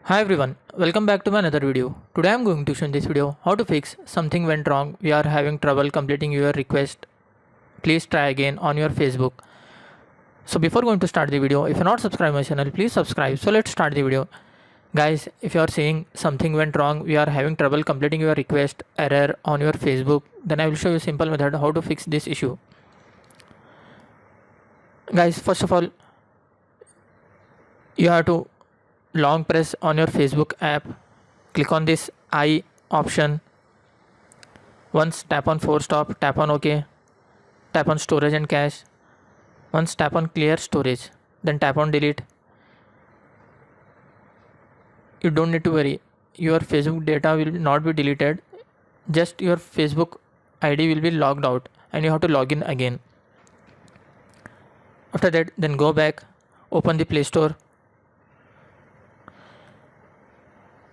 Hi everyone, welcome back to my another video. Today I am going to show in this video how to fix something went wrong. We are having trouble completing your request. Please try again on your Facebook. So before going to start the video, if you're not subscribed my channel, please subscribe. So let's start the video. Guys, if you are saying something went wrong, we are having trouble completing your request error on your Facebook, then I will show you a simple method how to fix this issue. Guys, first of all, you have to long press on your Facebook app, click on this I option. Once tap on force stop, tap on OK, tap on storage and cache. Once tap on clear storage, then tap on delete. You don't need to worry, your Facebook data will not be deleted, just your Facebook ID will be logged out and you have to log in again. After that, then go back, open the Play Store,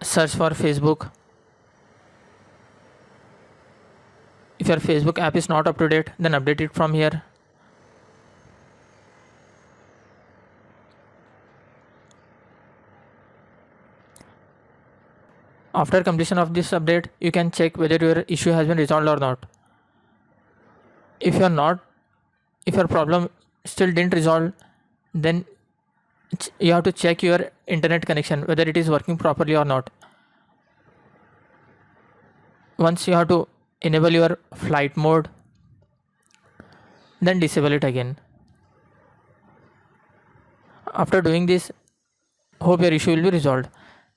search for Facebook. If your Facebook app is not up to date, then update it from here. After completion of this update, you can check whether your issue has been resolved or not. If your problem still didn't resolve, then you have to check your internet connection whether it is working properly or not. Once you have to enable your flight mode, then disable it again. After doing this, hope your issue will be resolved.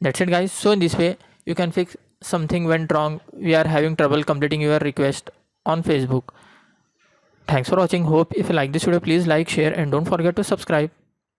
That's it guys. So in this way you can fix something went wrong. We are having trouble completing your request on Facebook. Thanks for watching. Hope if you like this video, please like, share and don't forget to subscribe.